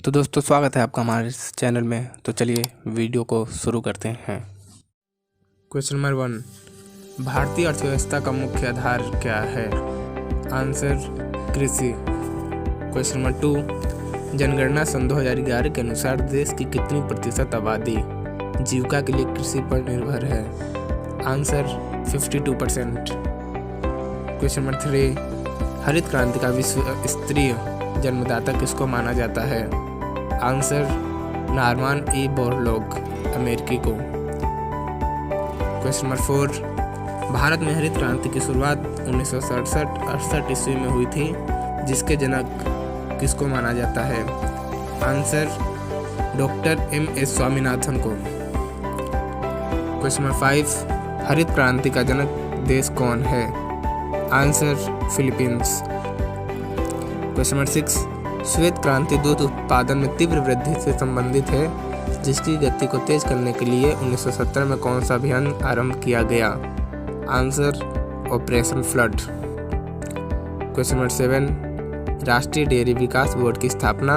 तो दोस्तों स्वागत है आपका हमारे इस चैनल में। तो चलिए वीडियो को शुरू करते हैं। क्वेश्चन नंबर 1, भारतीय अर्थव्यवस्था का मुख्य आधार क्या है? आंसर कृषि। क्वेश्चन नंबर 2, जनगणना सन 2011 के अनुसार देश की कितनी प्रतिशत आबादी जीविका के लिए कृषि पर निर्भर है? आंसर 52%। क्वेश्चन नंबर 3, हरित क्रांति का विश्व स्तरीय जन्मदाता किसको माना जाता है? आंसर नॉर्मन ई बोरलॉग, अमेरिकी को। क्वेश्चन नंबर 4, भारत में हरित क्रांति की शुरुआत 1967-68 ईस्वी में हुई थी, जिसके जनक किसको माना जाता है? Answer doctor MS. स्वामीनाथन को। क्वेश्चन नंबर 5, हरित क्रांति का जनक देश कौन है? Answer Philippines. क्वेश्चन नंबर 6, श्वेत क्रांति दूध उत्पादन में तीव्र वृद्धि से संबंधित है, जिसकी गति को तेज करने के लिए 1970 में कौन सा अभियान आरंभ किया गया? Answer operation flood. Question number 7, राष्ट्रीय डेयरी विकास बोर्ड की स्थापना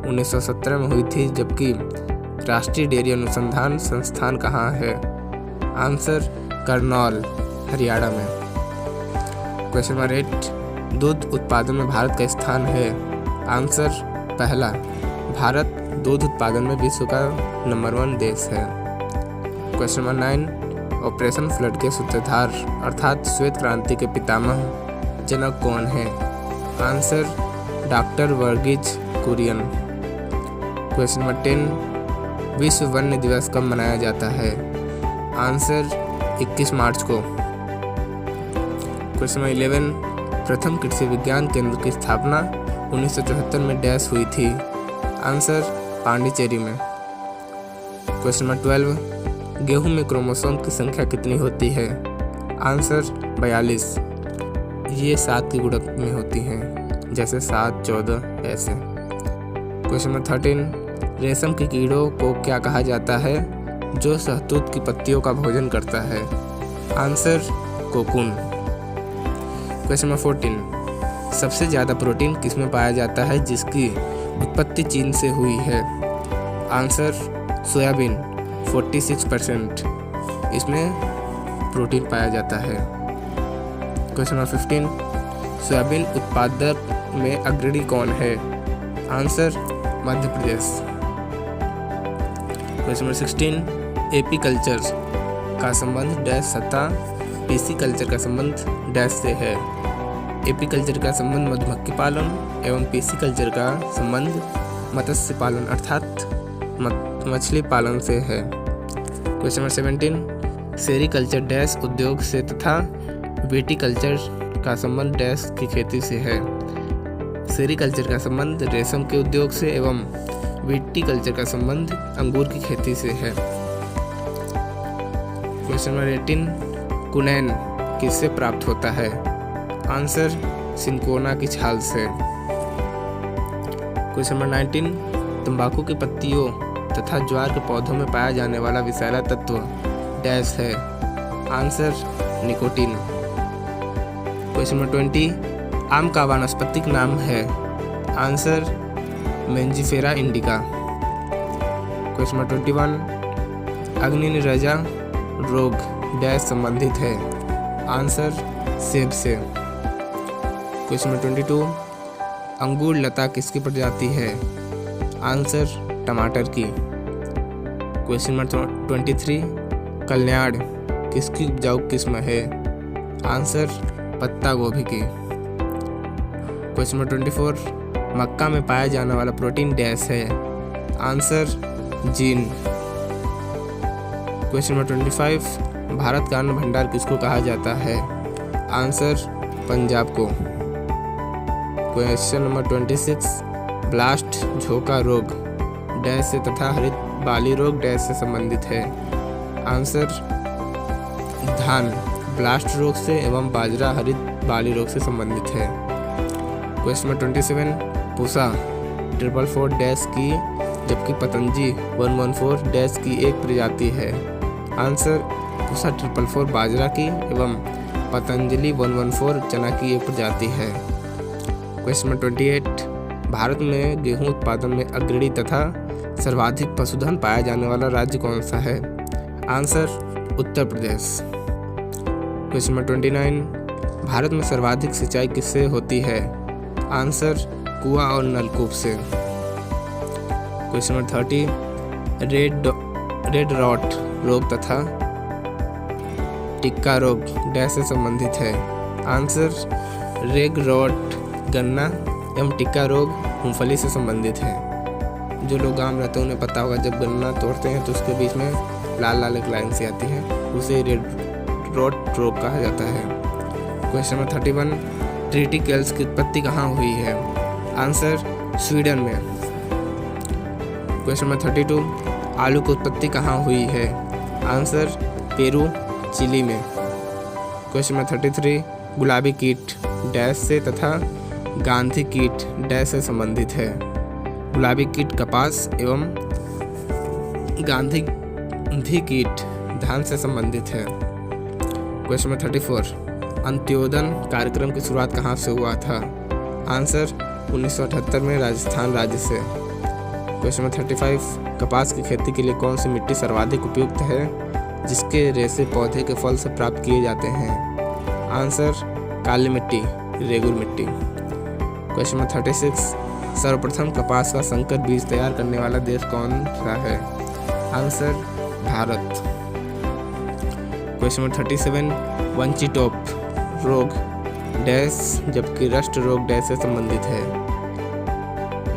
1917 में हुई थी, जबकि राष्ट्रीय डेयरी अनुसंधान संस्थान कहाँ है? आंसर करनौल, हरियाणा में। क्वेश्चन नंबर 8, दूध उत्पादन में भारत का स्थान है? आंसर पहला, भारत दूध उत्पादन में विश्व का नंबर 1 देश है। क्वेश्चन नंबर 9, ऑपरेशन फ्लड के सूत्रधार अर्थात श्वेत क्रांति के पितामह जनक कौन है? Answer doctor Verghese Kurien. Question number 10, विश्व वन्य दिवस कब मनाया जाता है? आंसर 21 मार्च को। क्वेश्चन नंबर 11, प्रथम कृषि विज्ञान केंद्र की स्थापना 1974 में डैश हुई थी? आंसर पांडिचेरी में। क्वेश्चन नंबर 12, गेहूं में क्रोमोसोम की संख्या कितनी होती है? आंसर 42। ये 7 की गुणक में होती हैं, जैसे 7, 14 ऐसे। क्वेश्चन नंबर 13, रेशम के कीड़ों को क्या कहा जाता है जो शहतूत की पत्तियों का भोजन करता है? Answer cocoon. क्वेश्चन नंबर 14, सबसे ज़्यादा प्रोटीन किसमें पाया जाता है जिसकी उत्पत्ति चीन से हुई है? आंसर सोयाबीन, 46% इसमें प्रोटीन पाया जाता है। क्वेश्चन नंबर 15, सोयाबीन उत्पादक में अग्रणी कौन है? Answer Madhya Pradesh. Question number 16, AP culture का संबंध डैश सत्ता पीसी कल्चर का संबंध डैश से है? एपी कल्चर का संबंध मधुमक्खी पालन एवं पीसी कल्चर का संबंध मत्स्य पालन अर्थात मछली पालन से है। क्वेश्चन नंबर 17, सेरीकल्चर डैश उद्योग से तथा विटीकल्चर का संबंध डैश की खेती से है? सेरीकल्चर का संबंध रेशम के उद्योग से एवं विटीकल्चर का संबंध अंगूर की खेती से है। क्वेश्चन नंबर 18, कुनैन किससे प्राप्त होता है? आंसर सिंकोना की छाल से। क्वेश्चन नंबर 19, तंबाकू की पत्तियों तथा ज्वार के पौधों में पाया जाने वाला विषैला तत्व डैश है? Answer nicotine. क्वेश्चन नंबर 20, आम का वानस्पतिक नाम है? Answer Mangifera indica. Question number 21, अग्निनिरजा रोग डैश संबंधित है? आंसर सेब से। क्वेश्चन नंबर 22, अंगूर लता किसकी प्रजाति है? आंसर टमाटर की। क्वेश्चन नंबर 23, कल्याण किसकी उपजाऊ किस्म है? आंसर पत्ता गोभी की। क्वेश्चन नंबर 24, मक्का में पाया जाने वाला प्रोटीन डैश है? Answer gene. Question number 25, Bharat का अन्न भंडार किसको कहा जाता है? आंसर पंजाब को। क्वेश्चन नंबर 26, ब्लास्ट झोंका रोग डैश से तथा हरित बाली रोग डैश से संबंधित है? आंसर धान ब्लास्ट रोग से एवं बाजरा हरित बाली रोग से संबंधित है। क्वेश्चन नंबर 27, पूसा 444 डैश की जबकि पतंजी 114 डैश की एक प्रजाति है? आंसर पूसा 444 बाजरा की एवं पतंजलि 114 चना की एक प्रजाति है। क्वेश्चन नंबर 28, भारत में गेहूं उत्पादन में अग्रणी तथा सर्वाधिक पशुधन पाया जाने वाला राज्य कौन सा है? Answer Uttar Pradesh. Question number 29, Bharat में सर्वाधिक सिंचाई किससे होती है? आंसर कुआं और नलकूप से। क्वेश्चन नंबर 30, रेड रॉट रोग तथा टिक्का रोग डैश से संबंधित है? आंसर रेड रॉट गन्ना एवं टिक्का रोग मूंगफली से संबंधित है। जो लोग गांव रहते हैं उन्हें पता होगा, जब गन्ना तोड़ते हैं तो उसके बीच में लाल लाल एक लाइन सी आती है, उसे रेड रॉट रोग कहा जाता है। क्वेश्चन नंबर 31, ट्रिटिकल्स की उत्पत्ति कहाँ हुई है? आंसर स्वीडन में। क्वेश्चन नंबर 32, आलू की उत्पत्ति कहाँ हुई है? आंसर पेरू चिली में। क्वेश्चन नंबर 33, गुलाबी कीट डैश से तथा गांधी कीट डैश से संबंधित है? गुलाबी कीट कपास एवं गांधी कीट धान से संबंधित है। क्वेश्चन नंबर 34, अंत्योदन कार्यक्रम की शुरुआत कहाँ से हुआ था? आंसर 1978 में राजस्थान राज्य से। क्वेश्चन नंबर 35, कपास की खेती के लिए कौन सी मिट्टी सर्वाधिक उपयुक्त है जिसके रेशे पौधे के फल से प्राप्त किए जाते हैं? आंसर काली मिट्टी रेगुर मिट्टी। क्वेश्चन नंबर 36, सर्वप्रथम कपास का संकर बीज तैयार करने वाला देश कौन सा है? आंसर भारत। क्वेश्चन नंबर 37, वंचिटोप रोग डैश जबकि रस्ट रोग डैश से संबंधित है?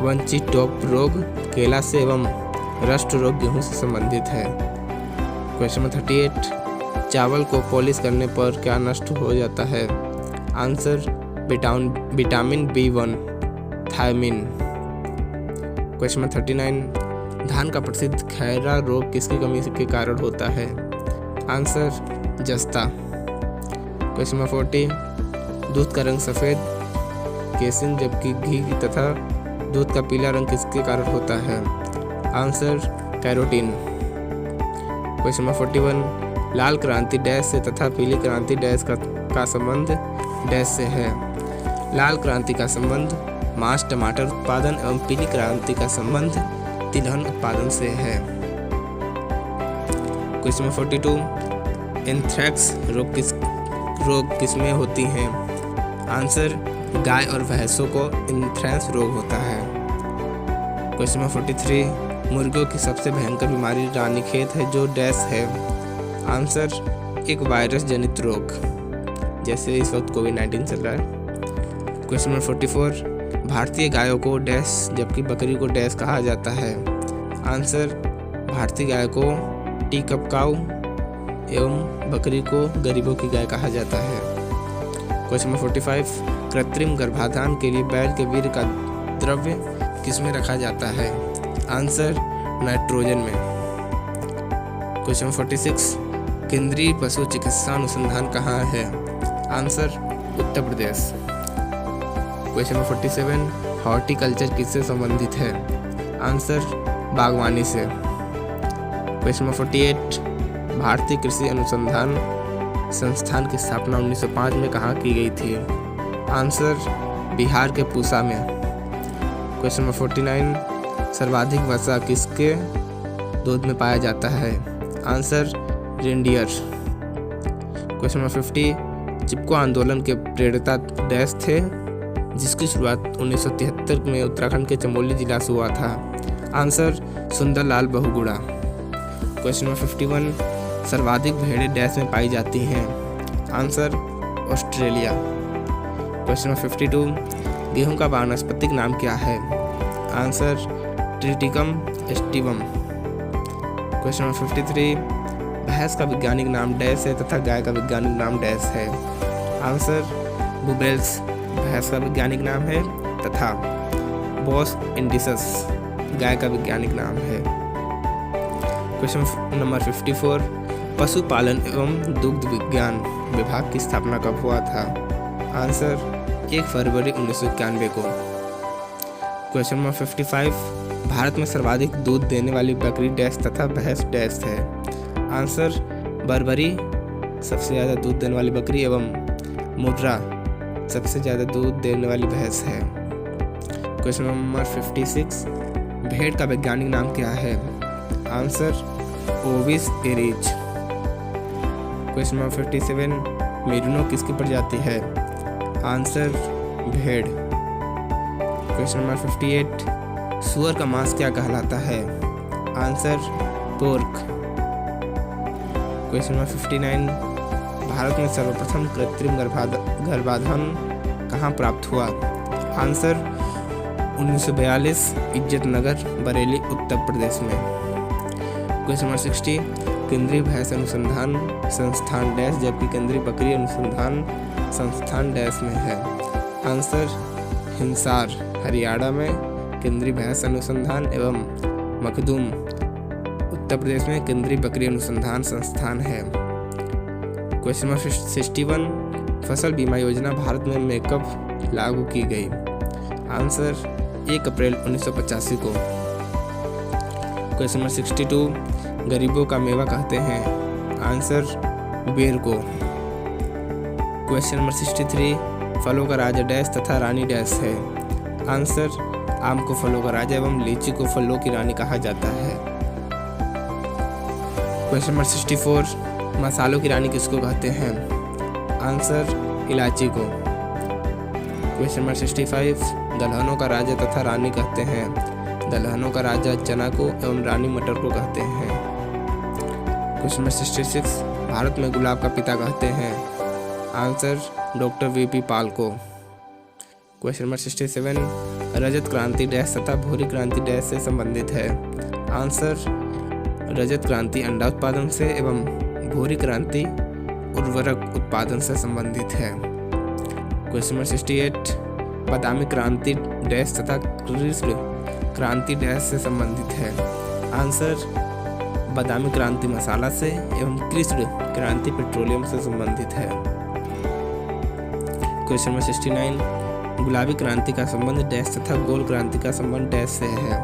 वंचिटोप रोग केला से एवं रस्ट रोग गेहूं से संबंधित है। क्वेश्चन नंबर 38, चावल को पॉलिश करने पर क्या नष्ट हो जाता है? Answer vitamin B1 thiamine. Question number 39, धान का प्रसिद्ध खैरा रोग किसकी कमी के कारण होता है? आंसर जस्ता। क्वेश्चन नंबर 40, दूध का रंग सफ़ेद केसिन जबकि घी तथा दूध का पीला रंग किसके कारण होता है? Answer carotene. क्वेश्चन नंबर 41, लाल क्रांति डैश से तथा पीली क्रांति डैश का संबंध डैश से है? लाल क्रांति का संबंध मांस टमाटर उत्पादन एवं पीली क्रांति का संबंध तिलहन उत्पादन से है। क्वेश्चन नंबर 42, एंथ्रेक्स रोग किसमें होती हैं? आंसर गाय और भैंसों को एंथ्रेक्स रोग होता है। क्वेश्चन नंबर 43, मुर्गियों की सबसे भयंकर बीमारी रानीखेत है जो डैश है? आंसर एक वायरस जनित रोग, जैसे इस वक्त कोविड-19 चल रहा है। क्वेश्चन नंबर 44, भारतीय गायों को डैश जबकि बकरी को डैश कहा जाता है? आंसर भारतीय गाय को टीकप काऊ एवं बकरी को गरीबों की गाय कहा जाता है। क्वेश्चन नंबर 45, कृत्रिम गर्भाधान के लिए बैल के वीर्य का द्रव्य किसमें रखा जाता है? आंसर नाइट्रोजन में। क्वेश्चन नंबर 46, केंद्रीय पशु चिकित्सा अनुसंधान कहाँ है? Answer Uttar Pradesh. Question number 47, horticulture किससे संबंधित है? आंसर बागवानी से। क्वेश्चन नंबर 48, भारतीय कृषि अनुसंधान संस्थान की स्थापना 1905 में कहाँ की गई थी? आंसर बिहार के पूसा में। क्वेश्चन नंबर 49, सर्वाधिक वसा किसके दूध में पाया जाता है? Answer reindeer. क्वेश्चन नंबर 50, चिपको आंदोलन के प्रेरता डैश थे जिसकी शुरुआत 1973 में उत्तराखंड के चमोली जिला से हुआ था? Answer Sunderlal Bahuguna. Question number 51, सर्वाधिक भेड़ें डैश में पाई जाती हैं? Answer Australia. क्वेश्चन नंबर 52, गेहूं का वानस्पतिक नाम क्या है? Answer Triticum aestivum. Question number 53, भैंस का वैज्ञानिक नाम डैश है तथा गाय का वैज्ञानिक नाम डैश है? आंसर बुबेल्स भैंस का वैज्ञानिक नाम है तथा बोस इंडिसस गाय का वैज्ञानिक नाम है। क्वेश्चन नंबर 54, पशुपालन एवं दुग्ध विज्ञान विभाग की स्थापना कब हुआ था? आंसर 1 फरवरी 1991 को। क्वेश्चन नंबर 55, भारत में सर्वाधिक दूध देने वाली बकरी डैश तथा भैंस डैश है? आंसर बर्बरी सबसे ज़्यादा दूध देने वाली बकरी एवं मुर्रा सबसे ज़्यादा दूध देने वाली भैंस है। क्वेश्चन नंबर 56, भेड़ का वैज्ञानिक नाम क्या है? Answer Ovis aries. Question number 57, merino किसकी प्रजाति है? आंसर भेड़। क्वेश्चन नंबर 58, सूअर का मांस क्या कहलाता है? Answer pork. Question number 59, Bharat में सर्वप्रथम कृत्रिम गर्भाधान कहाँ प्राप्त हुआ? आंसर 1942, इज्जत नगर, बरेली, उत्तर प्रदेश में। क्वेश्चन नंबर 60, केंद्रीय भैंस अनुसंधान संस्थान डैश जबकि केंद्रीय बकरी अनुसंधान संस्थान डैश में है? आंसर हिसार, हरियाणा में केंद्रीय भैंस अनुसंधान एवं मखदूम, उत्तर प्रदेश में केंद्रीय बकरी अनुसंधान संस्थान है। क्वेश्चन नंबर 61, फसल बीमा योजना भारत में कब लागू की गई? आंसर 1 अप्रैल 1985 को। क्वेश्चन नंबर 62, गरीबों का मेवा कहते हैं? आंसर बेर को। क्वेश्चन नंबर 63, फलों का राजा डैश तथा रानी डैश है? आंसर आम को फलों का राजा एवं लीची को फलों की रानी कहा जाता है। क्वेश्चन नंबर 64, मसालों की रानी किसको कहते हैं? आंसर इलायची को। क्वेश्चन नंबर 65, दलहनों का राजा तथा रानी कहते हैं? दलहनों का राजा चना को एवं रानी मटर को कहते हैं। क्वेश्चन नंबर 66, भारत में गुलाब का पिता कहते हैं? आंसर डॉक्टर वीपी पाल को। क्वेश्चन नंबर 67, रजत क्रांति डैश तथा भूरी क्रांति डैश से संबंधित है? आंसर रजत क्रांति अंडा उत्पादन से एवं भूरी क्रांति उर्वरक उत्पादन से संबंधित है। क्वेश्चन नंबर 68, बादामी क्रांति डैश तथा कृष्ण क्रांति डैश से संबंधित है? आंसर बादामी क्रांति मसाला से एवं कृष्ण क्रांति पेट्रोलियम से संबंधित है। क्वेश्चन नंबर 69, गुलाबी क्रांति का संबंध डैश तथा गोल क्रांति का संबंध डैश से है?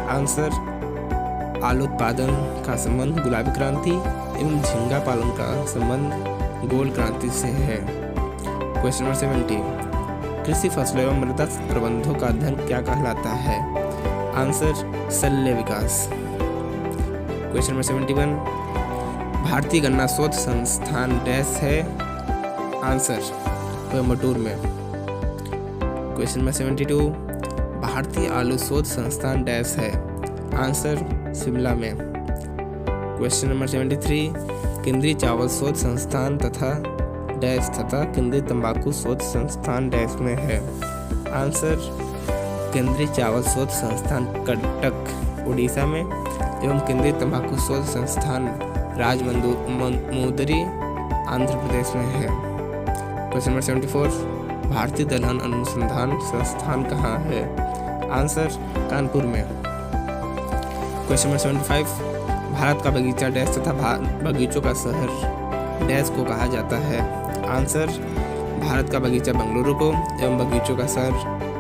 आंसर आलू उत्पादन का संबंध गुलाबी क्रांति एवं झींगा पालन का संबंध गोल क्रांति से है। क्वेश्चन नंबर 70, कृषि फसलों एवं मृदा प्रबंधों का अध्ययन क्या कहलाता है? आंसर शल्य विकास। क्वेश्चन नंबर 71, भारतीय गन्ना शोध संस्थान डैश है? आंसर कोयम्बटूर में। क्वेश्चन नंबर 72, भारतीय आलू शोध संस्थान डैश है? आंसर शिमला में। क्वेश्चन नंबर 73, केंद्रीय चावल शोध संस्थान तथा डैश तथा केंद्रीय तंबाकू शोध संस्थान डैश में है? आंसर केंद्रीय चावल शोध संस्थान कटक उड़ीसा में एवं केंद्रीय तंबाकू शोध संस्थान राजमुंदरी आंध्र प्रदेश में है। क्वेश्चन नंबर 74, भारतीय दलहन अनुसंधान संस्थान कहाँ है? आंसर कानपुर में। क्वेश्चन नंबर 75, भारत का बगीचा डैश तथा बगीचों का शहर डैश को कहा जाता है? आंसर भारत का बगीचा बेंगलुरु को एवं बगीचों का शहर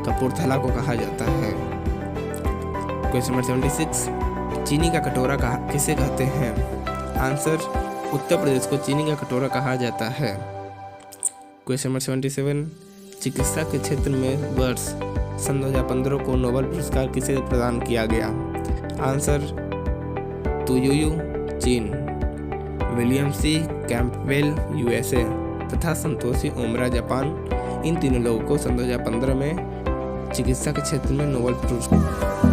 कपूरथला को कहा जाता है। क्वेश्चन नंबर 76, चीनी का कटोरा किसे कहते हैं? आंसर उत्तर प्रदेश को चीनी का कटोरा कहा जाता है। क्वेश्चन नंबर 77, चिकित्सा के क्षेत्र में वर्ष सन 2015 को नोबेल पुरस्कार किसे प्रदान किया गया? आंसर तुयुयू चीन, विलियम सी कैंपबेल यूएसए तथा संतोषी ओमरा जापान। इन तीनों लोगों को सन 2015 में चिकित्सा के क्षेत्र में नोबेल पुरस्कार